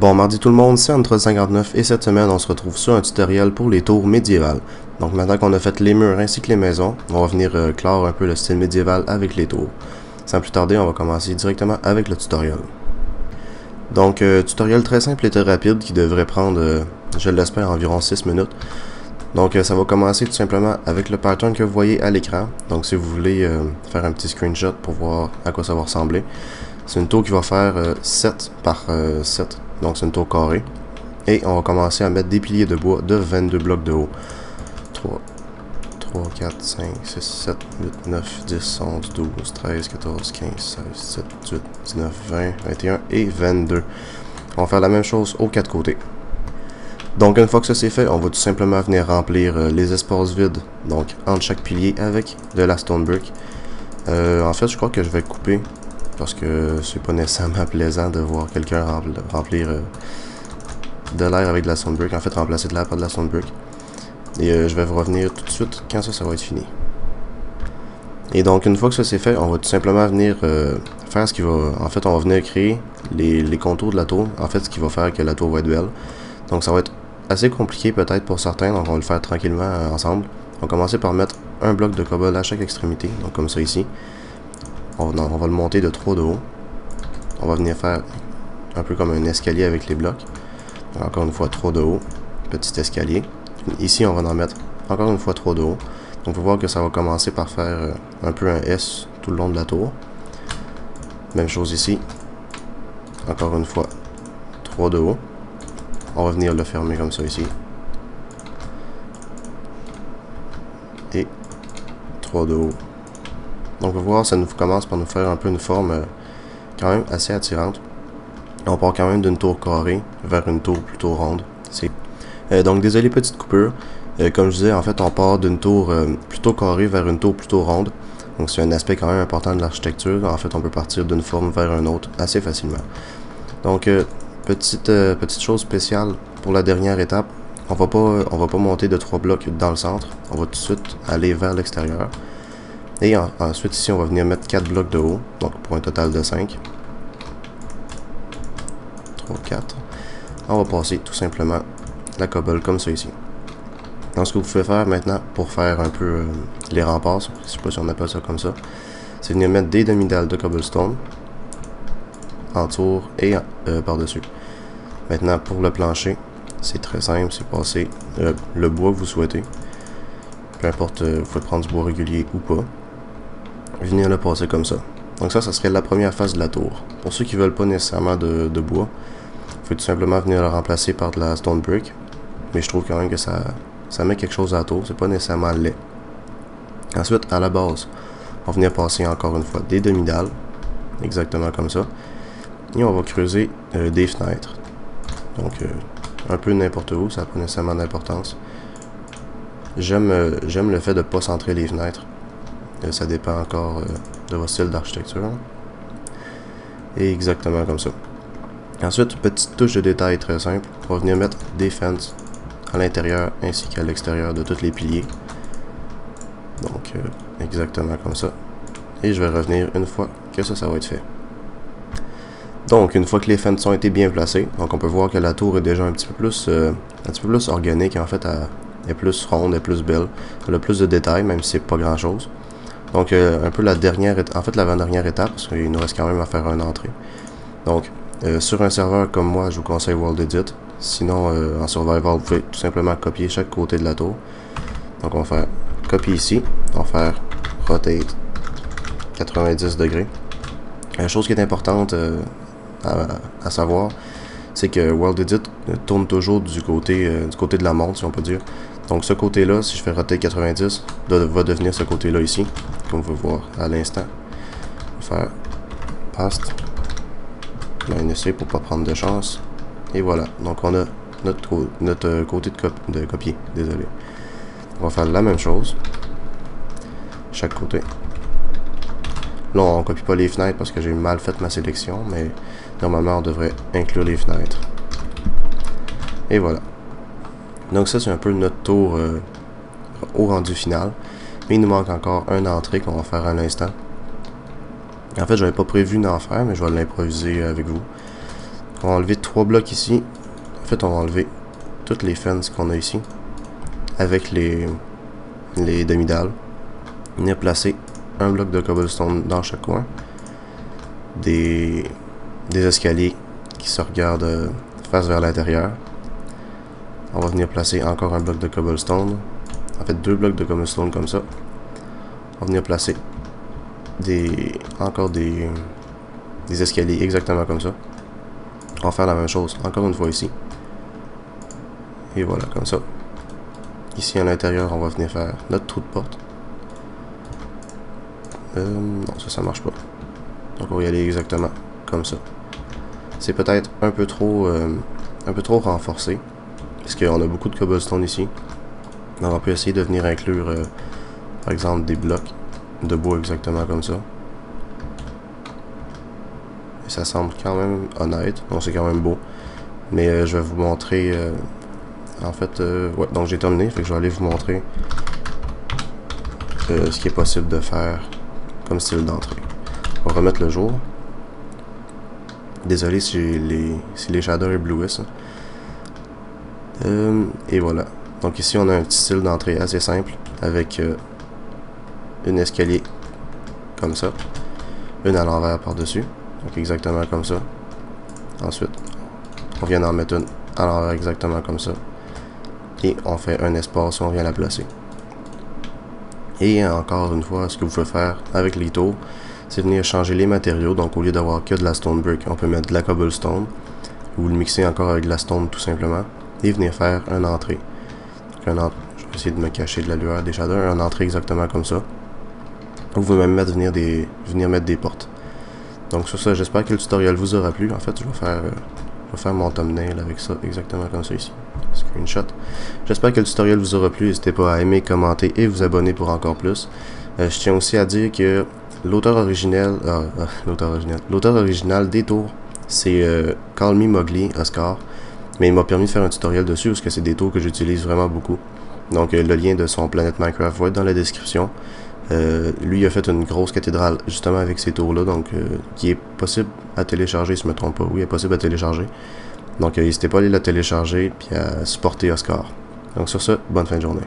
Bon mardi tout le monde, c'est Antre59 et cette semaine on se retrouve sur un tutoriel pour les tours médiévales. Donc maintenant qu'on a fait les murs ainsi que les maisons, on va venir clore un peu le style médiéval avec les tours. Sans plus tarder, on va commencer directement avec le tutoriel. Donc tutoriel très simple et très rapide qui devrait prendre, je l'espère, environ 6 minutes. Donc ça va commencer tout simplement avec le pattern que vous voyez à l'écran. Donc si vous voulez faire un petit screenshot pour voir à quoi ça va ressembler. C'est une tour qui va faire 7 par 7, donc c'est une tour carrée. Et on va commencer à mettre des piliers de bois de 22 blocs de haut. 3, 4, 5, 6, 7, 8, 9, 10, 11, 12, 13, 14, 15, 16, 17, 18, 19, 20, 21 et 22. On va faire la même chose aux 4 côtés. Donc une fois que ça c'est fait, on va tout simplement venir remplir les espaces vides, donc entre chaque pilier avec de la stone brick. En fait, je crois que je vais couper parce que c'est pas nécessairement plaisant de voir quelqu'un remplir de l'air avec de la stone brick. En fait, remplacer de l'air par de la stone brick. Et je vais vous revenir tout de suite quand ça va être fini. Et donc une fois que ça c'est fait, on va tout simplement venir faire ce qui va... En fait, on va venir créer les contours de la tour. En fait, ce qui va faire que la tour va être belle. Donc ça va être assez compliqué peut-être pour certains, donc on va le faire tranquillement ensemble. On va commencer par mettre un bloc de cobble à chaque extrémité, donc comme ça ici. On va le monter de 3 de haut. On va venir faire un peu comme un escalier avec les blocs. Encore une fois 3 de haut. Petit escalier. Ici, on va en mettre encore une fois 3 de haut. Donc, on peut voir que ça va commencer par faire un peu un S tout le long de la tour. Même chose ici. Encore une fois 3 de haut. On va venir le fermer comme ça ici. Et 3 de haut. Donc, on va voir, ça nous commence par nous faire un peu une forme quand même assez attirante. On part quand même d'une tour carrée vers une tour plutôt ronde. Donc, désolé, petite coupure. Comme je disais, en fait, on part d'une tour plutôt carrée vers une tour plutôt ronde. Donc, c'est un aspect quand même important de l'architecture. En fait, on peut partir d'une forme vers une autre assez facilement. Donc, petite chose spéciale pour la dernière étape. On va pas monter de 3 blocs dans le centre. On va tout de suite aller vers l'extérieur. Et ensuite, ici, on va venir mettre 4 blocs de haut, donc pour un total de 5. 3, 4. On va passer tout simplement la cobble comme ça ici. Donc, ce que vous pouvez faire maintenant pour faire un peu les remparts, je sais pas si on appelle ça comme ça, c'est venir mettre des demi-dalles de cobblestone en tour et par-dessus. Maintenant, pour le plancher, c'est très simple, c'est passer le bois que vous souhaitez. Peu importe, vous pouvez prendre du bois régulier ou pas. Venir le passer comme ça. Donc ça serait la première phase de la tour. Pour ceux qui veulent pas nécessairement de bois, il faut tout simplement venir le remplacer par de la stone brick. Mais je trouve quand même que ça met quelque chose à la tour, c'est pas nécessairement laid. Ensuite, à la base, on va venir passer encore une fois des demi-dalles, exactement comme ça. Et on va creuser des fenêtres. Donc un peu n'importe où, ça n'a pas nécessairement d'importance. J'aime le fait de ne pas centrer les fenêtres. Ça dépend encore de votre style d'architecture. Et exactement comme ça. Ensuite, petite touche de détail très simple. On va venir mettre des fences à l'intérieur ainsi qu'à l'extérieur de tous les piliers. Donc, exactement comme ça. Et je vais revenir une fois que ça va être fait. Donc, une fois que les fences ont été bien placées, donc on peut voir que la tour est déjà un petit peu plus organique. En fait, elle est plus ronde, elle est plus belle. Elle a plus de détails, même si c'est pas grand chose. Donc, un peu l'avant-dernière étape, parce qu'il nous reste quand même à faire une entrée. Donc, sur un serveur comme moi, je vous conseille WorldEdit. Sinon, en Survival, vous pouvez tout simplement copier chaque côté de la tour. Donc, on va faire copier ici. On va faire rotate 90 degrés. La chose qui est importante à savoir, c'est que WorldEdit tourne toujours du côté de la montre, si on peut dire. Donc ce côté-là, si je fais rotate 90, va devenir ce côté-là ici, comme vous pouvez voir à l'instant. On va faire past, -C pour pas prendre de chance. Et voilà, donc on a notre côté de copier, désolé. On va faire la même chose, chaque côté. Là, on copie pas les fenêtres parce que j'ai mal fait ma sélection, mais normalement, on devrait inclure les fenêtres. Et voilà. Donc ça, c'est un peu notre tour au rendu final. Mais il nous manque encore une entrée qu'on va faire à l'instant. En fait, j'avais pas prévu d'en faire, mais je vais l'improviser avec vous. On va enlever 3 blocs ici. En fait, on va enlever toutes les fences qu'on a ici avec les demi-dalles. Venir placer un bloc de cobblestone dans chaque coin. Des escaliers qui se regardent face vers l'intérieur. On va venir placer encore un bloc de cobblestone. En fait, 2 blocs de cobblestone comme ça. On va venir placer encore des escaliers exactement comme ça. On va faire la même chose encore une fois ici. Et voilà, comme ça. Ici à l'intérieur, on va venir faire notre trou de porte. Non, ça marche pas. Donc on va y aller exactement comme ça. C'est peut-être un peu trop renforcé, parce qu'on a beaucoup de cobblestone ici. Donc on peut essayer de venir inclure, par exemple, des blocs de bois exactement comme ça. Et ça semble quand même honnête. Donc c'est quand même beau. Mais je vais vous montrer... en fait, ouais, donc j'ai terminé. Fait que je vais aller vous montrer ce qui est possible de faire comme style d'entrée. On va remettre le jour. Désolé si les shaders éblouissent. Et voilà. Donc ici on a un petit style d'entrée assez simple avec une escalier comme ça, une à l'envers par-dessus, donc exactement comme ça. Ensuite, on vient d'en mettre une à l'envers exactement comme ça. Et on fait un espace, on vient la placer. Et encore une fois, ce que vous pouvez faire avec les tours, c'est venir changer les matériaux. Donc au lieu d'avoir que de la stone brick, on peut mettre de la cobblestone ou le mixer encore avec de la stone tout simplement et venir faire une entrée. Je vais essayer de me cacher de la lueur des shaders, une entrée exactement comme ça. Vous pouvez même venir mettre des portes. Donc sur ça, j'espère que le tutoriel vous aura plu. En fait, je vais faire mon thumbnail avec ça exactement comme ça ici. Screenshot. J'espère que le tutoriel vous aura plu. N'hésitez pas à aimer, commenter et vous abonner pour encore plus. Je tiens aussi à dire que l'auteur original des tours, c'est Call Me Mowgli Oscar. Mais il m'a permis de faire un tutoriel dessus parce que c'est des tours que j'utilise vraiment beaucoup. Donc le lien de son Planète Minecraft va être dans la description. Lui il a fait une grosse cathédrale justement avec ces tours là, donc qui est possible à télécharger si je me trompe pas. Oui, est possible à télécharger. Donc n'hésitez pas à aller la télécharger puis à supporter Oscar. Donc sur ce, bonne fin de journée.